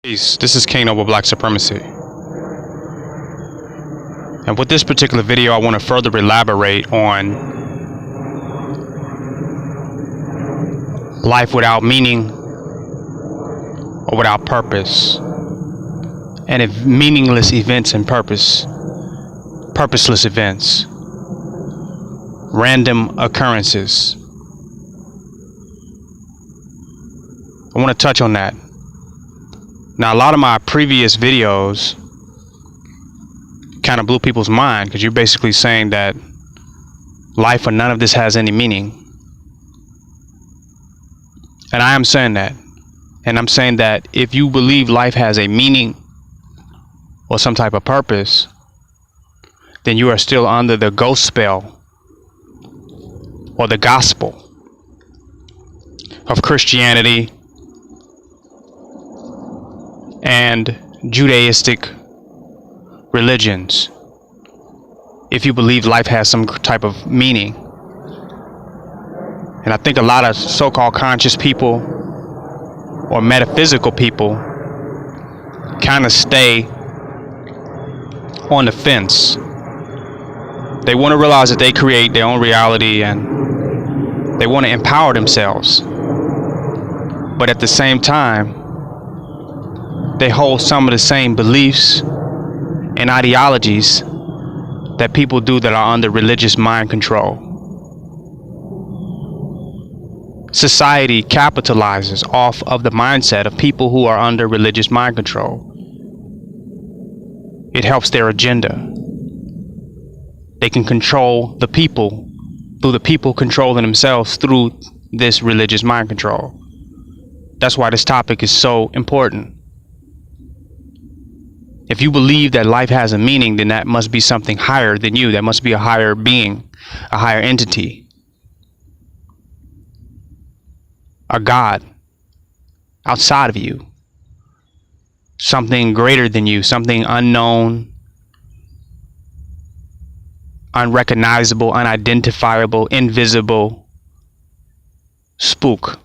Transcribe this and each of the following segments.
Peace. This is King Noble Black Supremacy. And with this particular video, I want to further elaborate on life without meaning or without purpose, and if meaningless events and purposeless events, random occurrences. I want to touch on that. Now, a lot of my previous videos kind of blew people's mind because you're basically saying that life or none of this has any meaning. And I am saying that. And I'm saying that if you believe life has a meaning or some type of purpose, then you are still under the ghost spell or the gospel of Christianity and Judaistic religions. If you believe life has some type of meaning. And I think a lot of so-called conscious people or metaphysical people kind of stay on the fence. They want to realize that they create their own reality and they want to empower themselves. But at the same time, they hold some of the same beliefs and ideologies that people do that are under religious mind control. Society capitalizes off of the mindset of people who are under religious mind control. It helps their agenda. They can control the people through the people controlling themselves through this religious mind control. That's why this topic is so important. If you believe that life has a meaning, then that must be something higher than you. That must be a higher being, a higher entity, a God outside of you, something greater than you, something unknown, unrecognizable, unidentifiable, invisible, spook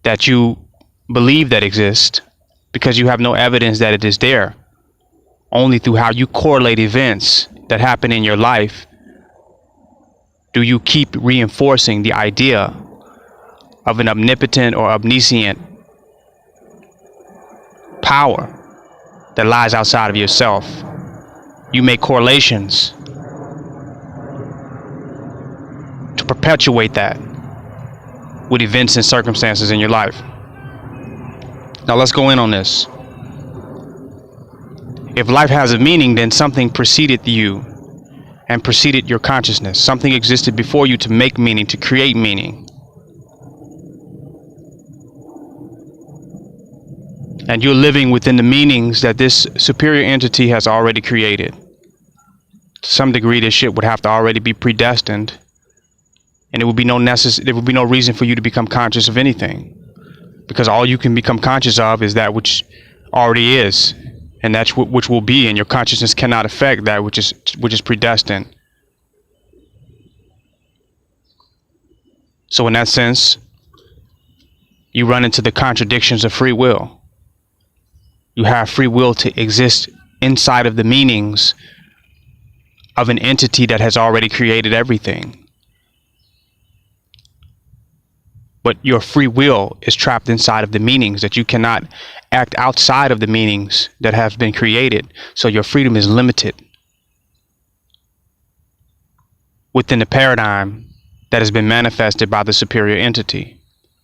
that you believe that exists. Because you have no evidence that it is there. Only through how you correlate events that happen in your life do you keep reinforcing the idea of an omnipotent or omniscient power that lies outside of yourself. You make correlations to perpetuate that with events and circumstances in your life. Now let's go in on this. If life has a meaning, then something preceded you and preceded your consciousness. Something existed before you to make meaning, to create meaning. And you're living within the meanings that this superior entity has already created. To some degree, this shit would have to already be predestined, and there would be no reason for you to become conscious of anything. Because all you can become conscious of is that which already is, and that's which will be, and your consciousness cannot affect that which is predestined. So in that sense, you run into the contradictions of free will. You have free will to exist inside of the meanings of an entity that has already created everything. But your free will is trapped inside of the meanings, that you cannot act outside of the meanings that have been created. So your freedom is limited within the paradigm that has been manifested by the superior entity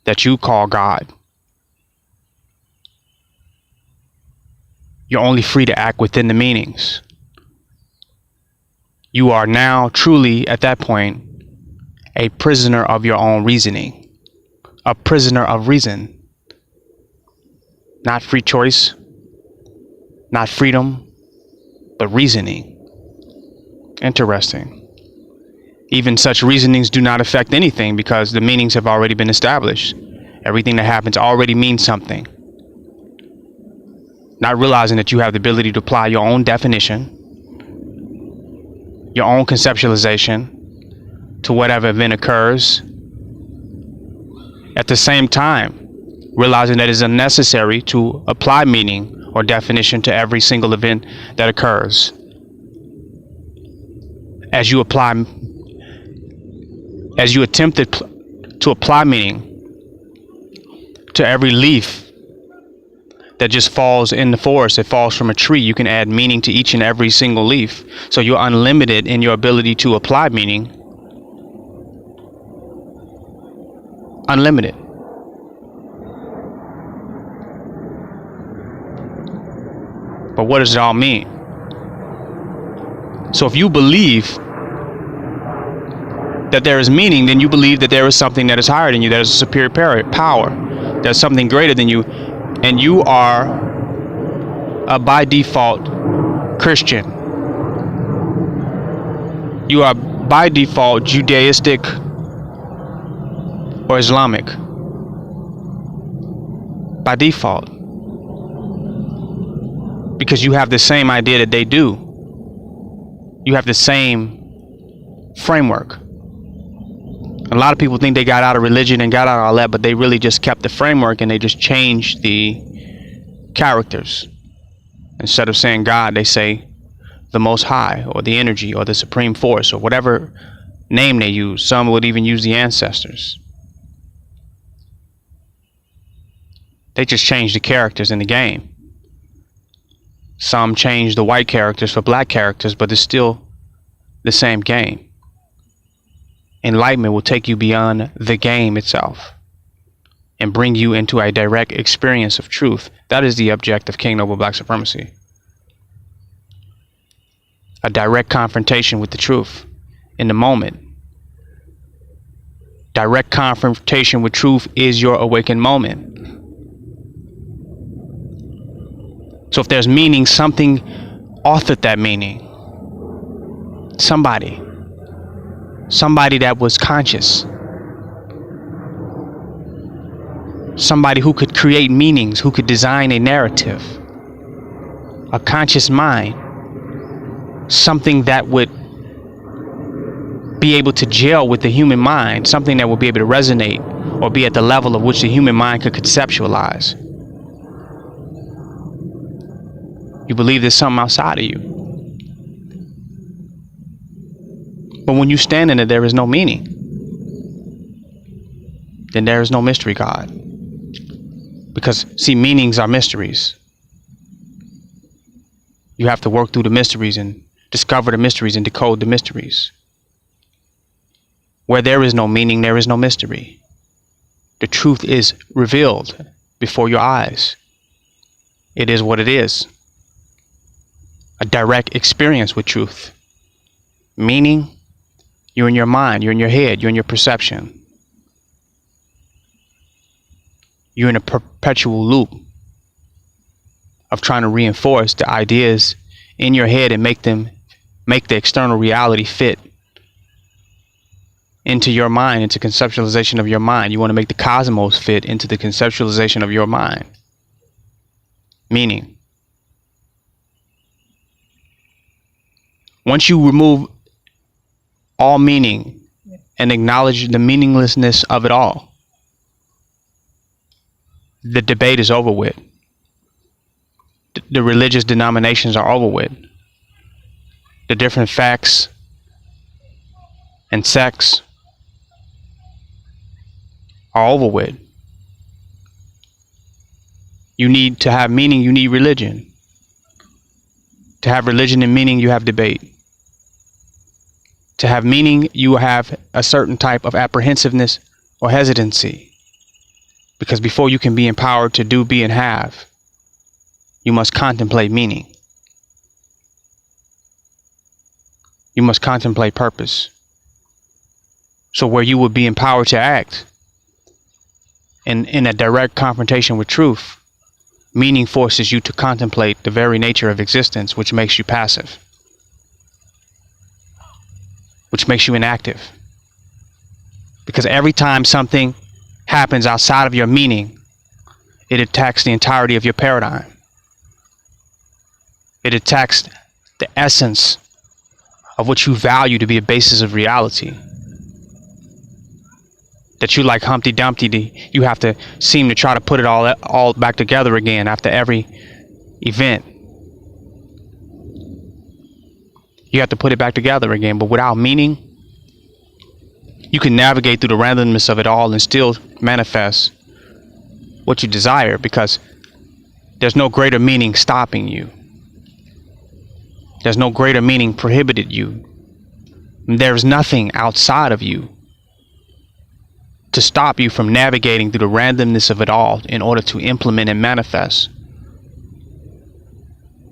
that you call God. You're only free to act within the meanings. You are now truly, at that point, a prisoner of your own reasoning. A prisoner of reason. Not free choice, not freedom, but reasoning. Interesting. Even such reasonings do not affect anything because the meanings have already been established. Everything that happens already means something. Not realizing that you have the ability to apply your own definition, your own conceptualization to whatever event occurs. At the same time, realizing that it is unnecessary to apply meaning or definition to every single event that occurs. As you attempt to apply meaning to every leaf that just falls in the forest, it falls from a tree, you can add meaning to each and every single leaf. So you're unlimited in your ability to apply meaning. Unlimited. But what does it all mean? So if you believe that there is meaning, then you believe that there is something that is higher than you, that is a superior power, there's something greater than you, and you are a by default Christian. You are by default Judaistic or Islamic. By default. Because you have the same idea that they do. You have the same framework. A lot of people think they got out of religion and got out of all that, but they really just kept the framework and they just changed the characters. Instead of saying God, they say the Most High or the energy or the Supreme Force or whatever name they use. Some would even use the ancestors. They just changed the characters in the game. Some change the white characters for black characters, but it's still the same game. Enlightenment will take you beyond the game itself and bring you into a direct experience of truth. That is the objective of King Noble Black Supremacy. A direct confrontation with the truth in the moment. Direct confrontation with truth is your awakened moment. So if there's meaning, something authored that meaning. Somebody that was conscious. Somebody who could create meanings, who could design a narrative. A conscious mind. Something that would be able to gel with the human mind. Something that would be able to resonate or be at the level of which the human mind could conceptualize. You believe there's something outside of you. But when you stand in it, there is no meaning. Then there is no mystery God. Because, see, meanings are mysteries. You have to work through the mysteries and discover the mysteries and decode the mysteries. Where there is no meaning, there is no mystery. The truth is revealed before your eyes. It is what it is. A direct experience with truth. Meaning, you're in your mind, you're in your head, you're in your perception. You're in a perpetual loop of trying to reinforce the ideas in your head and make the external reality fit into your mind, into conceptualization of your mind. You want to make the cosmos fit into the conceptualization of your mind. Meaning. Once you remove all meaning and acknowledge the meaninglessness of it all, the debate is over with. The religious denominations are over with. The different facts and sects are over with. You need to have meaning, you need religion. To have religion and meaning, you have debate. To have meaning, you have a certain type of apprehensiveness or hesitancy. Because before you can be empowered to do, be, and have, you must contemplate meaning. You must contemplate purpose. So where you would be empowered to act in a direct confrontation with truth, meaning forces you to contemplate the very nature of existence, which makes you passive, which makes you inactive. Because every time something happens outside of your meaning, it attacks the entirety of your paradigm. It attacks the essence of what you value to be a basis of reality. that you, like Humpty Dumpty, you have to seem to try to put it all back together again after every event. You have to put it back together again, but without meaning, you can navigate through the randomness of it all and still manifest what you desire, because there's no greater meaning stopping you. There's no greater meaning prohibited you. There's nothing outside of you to stop you from navigating through the randomness of it all in order to implement and manifest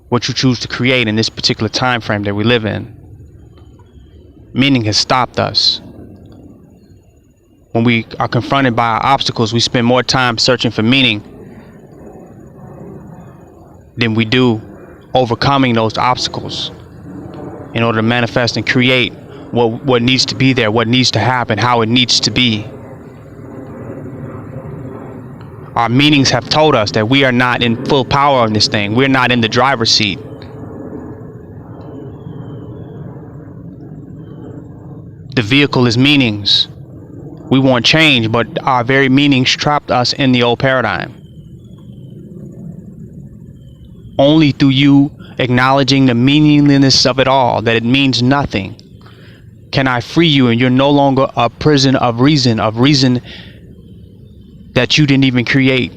what you choose to create in this particular time frame that we live in. Meaning has stopped us. When we are confronted by our obstacles, we spend more time searching for meaning than we do overcoming those obstacles in order to manifest and create what needs to be there, what needs to happen, how it needs to be. Our meanings have told us that we are not in full power on this thing. We're not in the driver's seat. The vehicle is meanings. We want change, but our very meanings trapped us in the old paradigm. Only through you acknowledging the meaninglessness of it all, that it means nothing, can I free you, and you're no longer a prison of reason that you didn't even create.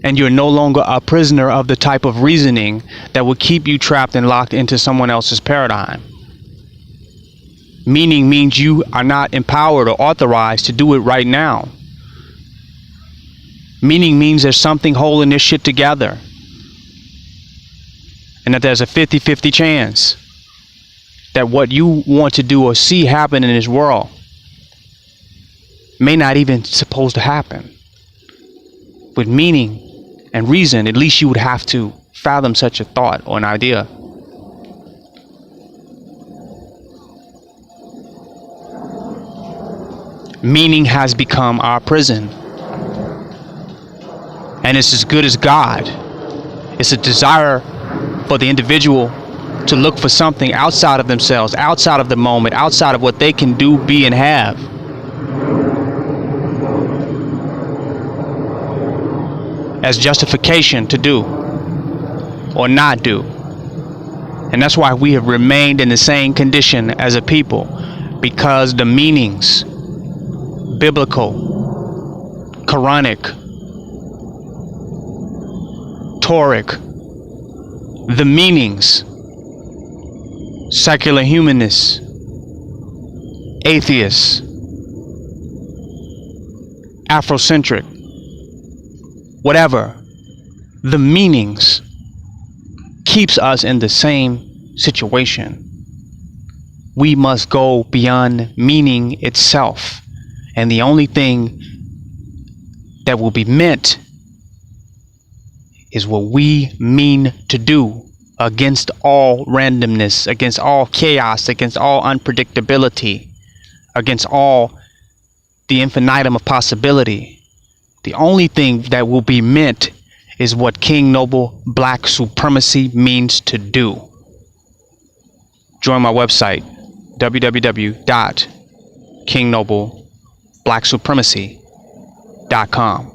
And you're no longer a prisoner of the type of reasoning that will keep you trapped and locked into someone else's paradigm. Meaning means you are not empowered or authorized to do it right now. Meaning means there's something holding this shit together, and that there's a 50-50 chance that what you want to do or see happen in this world may not even supposed to happen. With meaning and reason, at least you would have to fathom such a thought or an idea. Meaning has become our prison, and it's as good as God. It's a desire for the individual to look for something outside of themselves, outside of the moment, outside of what they can do, be, and have, as justification to do or not do. And that's why we have remained in the same condition as a people, because the meanings, biblical, Quranic, Tauric, the meanings, secular humanists, atheists, Afrocentric, whatever, the meanings keeps us in the same situation. We must go beyond meaning itself, and the only thing that will be meant is what we mean to do, against all randomness, against all chaos, against all unpredictability, against all the infinitum of possibility. The only thing that will be meant is what King Noble Black Supremacy means to do. Join my website, www.kingnobleBlackSupremacy.com.